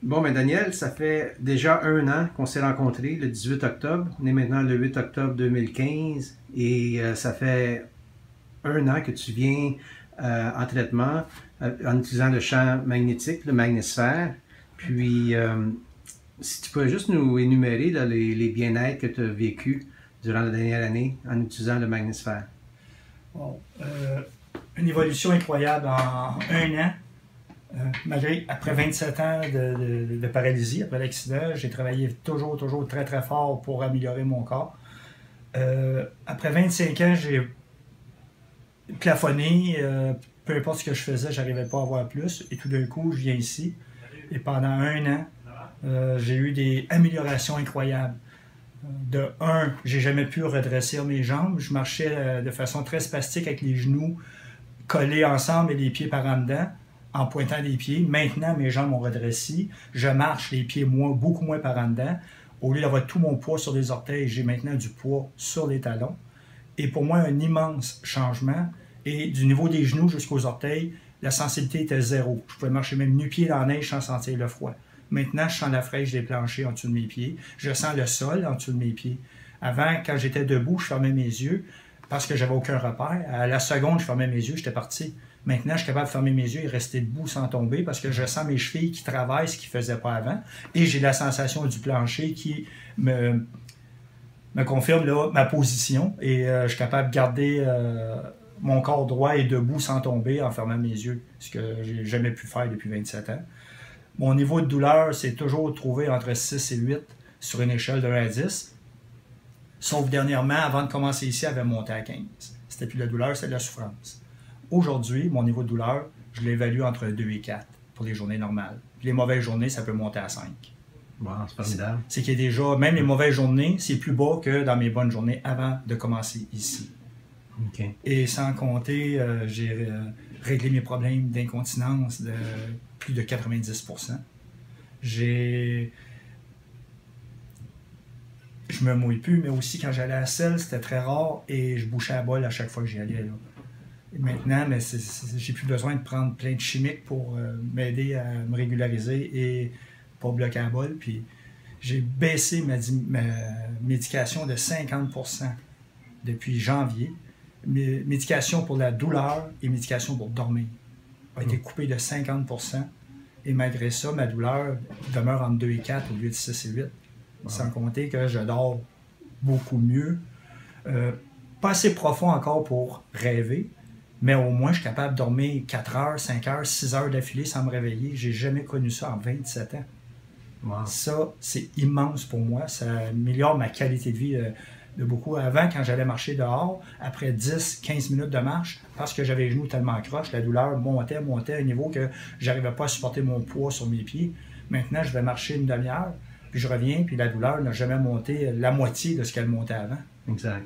Bon, ben Daniel, ça fait déjà un an qu'on s'est rencontrés, le 18 octobre. On est maintenant le 8 octobre 2015 et ça fait un an que tu viens en traitement en utilisant le champ magnétique, le magnétisphère. Puis, si tu peux juste nous énumérer là, les bien-être que tu as vécu durant la dernière année en utilisant le magnétisphère. Bon, une évolution incroyable en un an. Malgré, après 27 ans de paralysie, après l'accident, j'ai travaillé toujours très très fort pour améliorer mon corps. Après 25 ans, j'ai plafonné. Peu importe ce que je faisais, j'arrivais pas à avoir plus. Et tout d'un coup, je viens ici. Et pendant un an, j'ai eu des améliorations incroyables. De un, j'ai jamais pu redresser mes jambes. Je marchais de façon très spastique avec les genoux collés ensemble et les pieds par en dedans, en pointant les pieds. Maintenant, mes jambes ont redressé. Je marche les pieds beaucoup moins par en dedans. Au lieu d'avoir tout mon poids sur les orteils, j'ai maintenant du poids sur les talons. Et pour moi, un immense changement. Et du niveau des genoux jusqu'aux orteils, la sensibilité était zéro. Je pouvais marcher même nu-pied dans la neige sans sentir le froid. Maintenant, je sens la fraîche des planchers en dessous de mes pieds. Je sens le sol en dessous de mes pieds. Avant, quand j'étais debout, je fermais mes yeux parce que j'avais aucun repère. À la seconde, je fermais mes yeux, j'étais parti. Maintenant, je suis capable de fermer mes yeux et rester debout sans tomber parce que je sens mes chevilles qui travaillent, ce qu'ils ne faisaient pas avant. Et j'ai la sensation du plancher qui me confirme là, ma position. Et je suis capable de garder mon corps droit et debout sans tomber en fermant mes yeux, ce que j'ai jamais pu faire depuis 27 ans. Mon niveau de douleur, c'est toujours trouvé entre 6 et 8 sur une échelle de 1 à 10. Sauf dernièrement, avant de commencer ici, elle avait monté à 15. C'était plus de la douleur, c'était de la souffrance. Aujourd'hui, mon niveau de douleur, je l'évalue entre 2 et 4 pour les journées normales. Puis les mauvaises journées, ça peut monter à 5. Wow, c'est formidable. C'est qu'il y a déjà, même les mauvaises journées, c'est plus bas que dans mes bonnes journées avant de commencer ici. Okay. Et sans compter, j'ai réglé mes problèmes d'incontinence de plus de 90%. Je me mouille plus, mais aussi quand j'allais à la selle, c'était très rare et je bouchais la bol à chaque fois que j'y allais. Là. Et maintenant, j'ai plus besoin de prendre plein de chimiques pour m'aider à me régulariser et pas bloquer la bol. Puis j'ai baissé ma médication de 50% depuis janvier. Médication pour la douleur et médication pour dormir a été coupée de 50%. Et malgré ça, ma douleur demeure entre 2 et 4 au lieu de 6 et 8. Wow. Sans compter que je dors beaucoup mieux. Pas assez profond encore pour rêver, mais au moins je suis capable de dormir 4 heures, 5 heures, 6 heures d'affilée sans me réveiller. J'ai jamais connu ça en 27 ans. Wow. Ça, c'est immense pour moi. Ça améliore ma qualité de vie de beaucoup. Avant, quand j'allais marcher dehors, après 10-15 minutes de marche, parce que j'avais les genoux tellement croches, la douleur montait à un niveau que j'arrivais pas à supporter mon poids sur mes pieds. Maintenant, je vais marcher une demi-heure, puis je reviens, puis la douleur n'a jamais monté la moitié de ce qu'elle montait avant. Exact.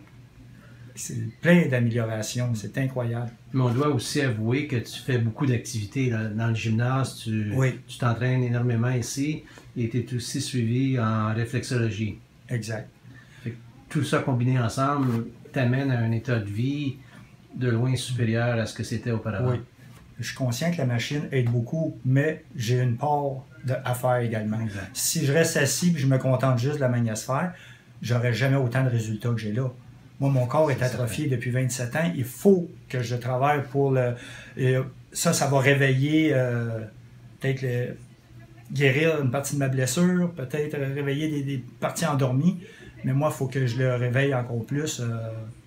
C'est plein d'améliorations, c'est incroyable. Mais on doit aussi avouer que tu fais beaucoup d'activités dans le gymnase, tu t'entraînes énormément ici, et tu es aussi suivi en réflexologie. Exact. Tout ça combiné ensemble t'amène à un état de vie de loin supérieur à ce que c'était auparavant. Oui. Je suis conscient que la machine aide beaucoup, mais j'ai une part à faire également. Exact. Si je reste assis et je me contente juste de la magnétisphère, j'aurais jamais autant de résultats que j'ai là. Moi, mon corps est atrophié depuis 27 ans. Il faut que je travaille pour le... Ça va réveiller, peut-être guérir une partie de ma blessure, peut-être réveiller des parties endormies. Mais moi, il faut que je le réveille encore plus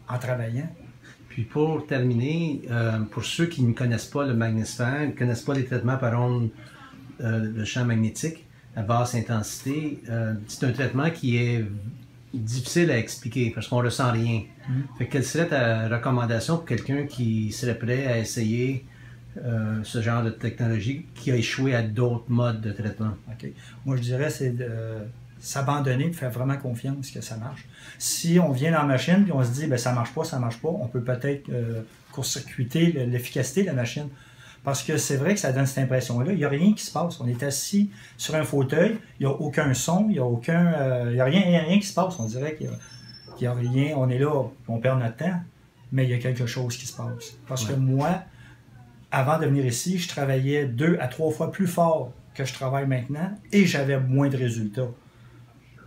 en travaillant. Puis pour terminer, pour ceux qui ne connaissent pas le magnétisphère, ne connaissent pas les traitements par ondes, le champ magnétique à basse intensité, c'est un traitement qui est difficile à expliquer parce qu'on ne ressent rien. Fait que quelle serait ta recommandation pour quelqu'un qui serait prêt à essayer ce genre de technologie qui a échoué à d'autres modes de traitement? Okay. Moi, je dirais c'est de s'abandonner, de faire vraiment confiance que ça marche. Si on vient dans la machine et on se dit ben, ça marche pas, on peut peut-être court-circuiter l'efficacité de la machine. Parce que c'est vrai que ça donne cette impression-là. Il n'y a rien qui se passe. On est assis sur un fauteuil, il n'y a aucun son, il n'y a aucun. Il n'y a rien qui se passe. On dirait qu'il n'y a rien. On est là, on perd notre temps, mais il y a quelque chose qui se passe. Parce que moi, avant de venir ici, je travaillais 2 à 3 fois plus fort que je travaille maintenant et j'avais moins de résultats.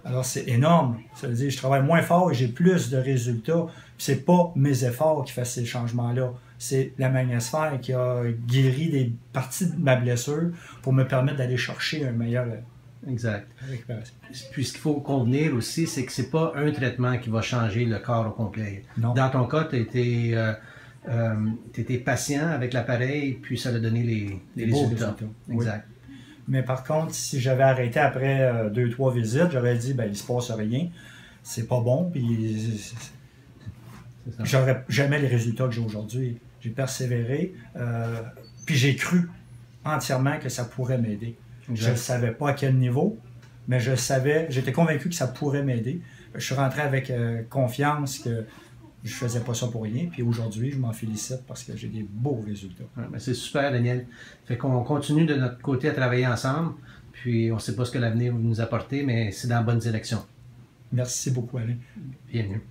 Alors, c'est énorme. Ça veut dire que je travaille moins fort et j'ai plus de résultats. C'est pas mes efforts qui font ces changements-là. C'est la magnétosphère qui a guéri des parties de ma blessure pour me permettre d'aller chercher un meilleur récupération. Puis ce qu'il faut convenir aussi, c'est que c'est pas un traitement qui va changer le corps au complet. Non. Dans ton cas, tu étais patient avec l'appareil, puis ça a donné les résultats. Exact. Oui. Mais par contre, si j'avais arrêté après 2-3 visites, j'aurais dit, ben, il se passe rien, c'est pas bon, puis j'aurais jamais les résultats que j'ai aujourd'hui. J'ai persévéré, puis j'ai cru entièrement que ça pourrait m'aider. Je ne savais pas à quel niveau, mais je savais, j'étais convaincu que ça pourrait m'aider. Je suis rentré avec confiance que je ne faisais pas ça pour rien. Puis aujourd'hui, je m'en félicite parce que j'ai des beaux résultats. Ouais, ben c'est super, Daniel. Fait qu'on continue de notre côté à travailler ensemble. Puis on ne sait pas ce que l'avenir va nous apporter, mais c'est dans la bonne direction. Merci beaucoup, Alain. Bienvenue.